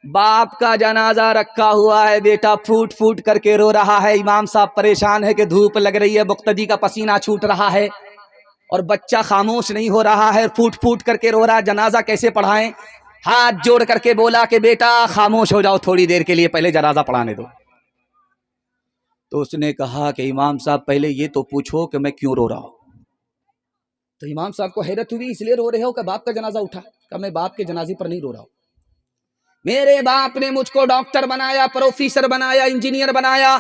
बाप का जनाजा रखा हुआ है, बेटा फूट फूट करके रो रहा है। इमाम साहब परेशान है कि धूप लग रही है, मुक्तदी का पसीना छूट रहा है और बच्चा खामोश नहीं हो रहा है, फूट फूट करके रो रहा है। जनाजा कैसे पढ़ाएं? हाथ जोड़ करके बोला कि बेटा खामोश हो जाओ थोड़ी देर के लिए, पहले जनाजा पढ़ाने दो। तो उसने कहा कि इमाम साहब पहले ये तो पूछो कि मैं क्यों रो रहा हूं। तो इमाम साहब को हैरत हुई, इसलिए रो रहे हो कि बाप का जनाजा उठा? कि मैं बाप के जनाजे पर नहीं रो रहा हूं, मेरे बाप ने मुझको डॉक्टर बनाया, प्रोफेसर बनाया, इंजीनियर बनाया,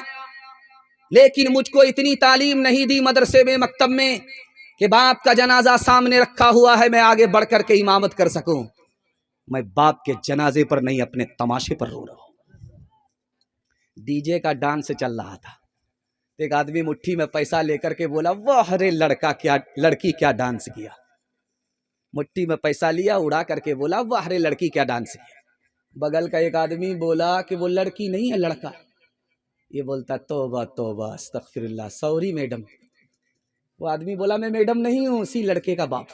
लेकिन मुझको इतनी तालीम नहीं दी मदरसे में, मकतब में, कि बाप का जनाजा सामने रखा हुआ है, मैं आगे बढ़ करके इमामत कर सकूं। मैं बाप के जनाजे पर नहीं, अपने तमाशे पर रो रहा हूं। डीजे का डांस चल रहा था, एक आदमी मुट्ठी में पैसा लेकर के बोला, वाह रे लड़की क्या डांस किया। मुट्ठी में पैसा लिया, उड़ा करके बोला, वाह रे लड़की क्या डांस किया। बगल का एक आदमी बोला कि वो लड़की नहीं है, लड़का। ये बोलता, तौबा तौबा अस्तगफिरुल्लाह, सॉरी मैडम। वो आदमी बोला, मैं मैडम नहीं हूं, उसी लड़के का बाप।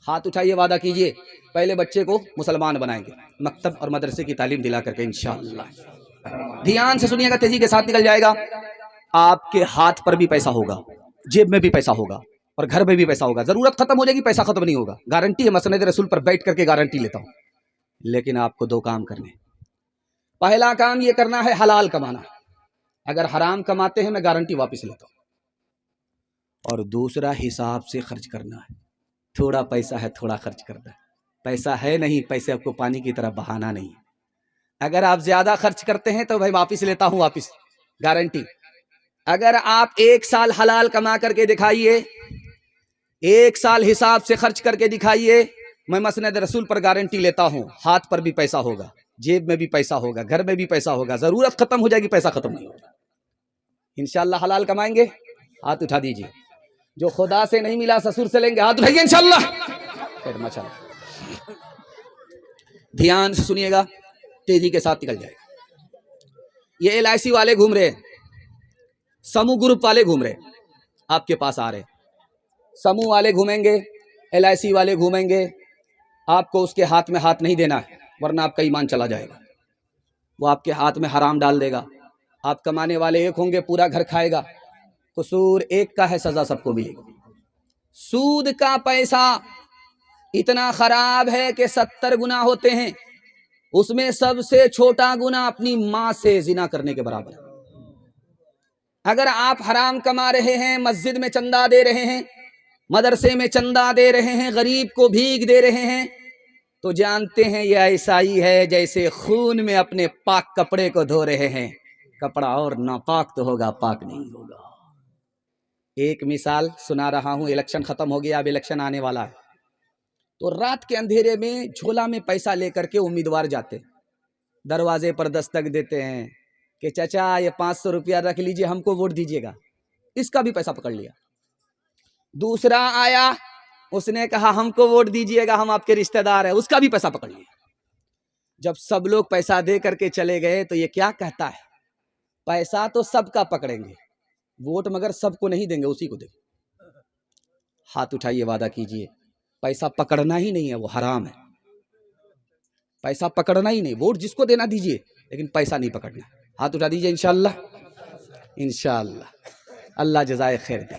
हाथ उठाइए, वादा कीजिए पहले बच्चे को मुसलमान बनाएंगे, मकतब और मदरसे की तालीम दिला करके इंशाअल्लाह। ध्यान से सुनिएगा, तेजी के साथ निकल जाएगा। आपके हाथ पर भी पैसा होगा, जेब में भी पैसा होगा और घर में भी पैसा होगा। जरूरत खत्म हो जाएगी, पैसा खत्म नहीं होगा, गारंटी है, मसनद रसूल पर बैठ करके गारंटी लेता हूं। लेकिन आपको दो काम करने। पहला काम ये करना है हलाल कमाना, अगर हराम कमाते हैं मैं गारंटी वापस लेता हूं। और दूसरा हिसाब से खर्च करना है, थोड़ा पैसा है थोड़ा खर्च करना है। पैसा है नहीं, पैसे आपको पानी की तरह बहाना नहीं। अगर आप ज्यादा खर्च करते हैं तो भाई वापस लेता हूं, वापस गारंटी। अगर आप 1 साल हलाल कमा करके दिखाइए, 1 साल हिसाब से खर्च करके दिखाइए, मैं मसनद रसूल पर गारंटी लेता हूं, हाथ पर भी पैसा होगा, जेब में भी पैसा होगा, घर में भी पैसा होगा। जरूरत खत्म हो जाएगी, पैसा खत्म नहीं होगा। इंशाअल्लाह हलाल कमाएंगे, हाथ उठा दीजिए। जो खुदा से नहीं मिला ससुर से लेंगे, हाथ उठाइए इंशाअल्लाह। ध्यान से सुनिएगा, तेजी के साथ निकल जाएगा। ये LIC वाले घूम रहे, समूह ग्रुप वाले घूम रहे, आपके पास आ रहे। समूह वाले घूमेंगे, LIC वाले घूमेंगे, आपको उसके हाथ में हाथ नहीं देना है, वरना आपका ईमान चला जाएगा। वो आपके हाथ में हराम डाल देगा। आप कमाने वाले एक होंगे, पूरा घर खाएगा, कसूर एक का है, सजा सबको मिलेगी। सूद का पैसा इतना खराब है कि 70 गुना होते हैं, उसमें सबसे छोटा गुना अपनी मां से जिना करने के बराबर है। अगर आप हराम कमा रहे हैं, मस्जिद में चंदा दे रहे हैं, मदरसे में चंदा दे रहे हैं, गरीब को भीख दे रहे हैं, तो जानते हैं ये ऐसा ही है जैसे खून में अपने पाक कपड़े को धो रहे हैं। कपड़ा और नापाक तो होगा, पाक नहीं होगा। एक मिसाल सुना रहा हूं, इलेक्शन खत्म हो गया, अब इलेक्शन आने वाला है। तो रात के अंधेरे में झोला में पैसा लेकर के उम्मीदवार जाते, दरवाजे पर दस्तक देते हैं कि चाचा ये 500 रुपया रख लीजिए, हमको वोट दीजिएगा। इसका भी पैसा पकड़ लिया। दूसरा आया, उसने कहा हमको वोट दीजिएगा, हम आपके रिश्तेदार हैं, उसका भी पैसा पकड़ लिया। जब सब लोग पैसा दे करके चले गए तो ये क्या कहता है, पैसा तो सबका पकड़ेंगे, वोट मगर सबको नहीं देंगे, उसी को देंगे। हाथ उठाइए, वादा कीजिए पैसा पकड़ना ही नहीं है, वो हराम है। पैसा पकड़ना ही नहीं, वोट जिसको देना दीजिए, लेकिन पैसा नहीं पकड़ना। हाथ उठा दीजिए इंशाअल्लाह, इंशाअल्लाह। अल्लाह जज़ाए खैर दे।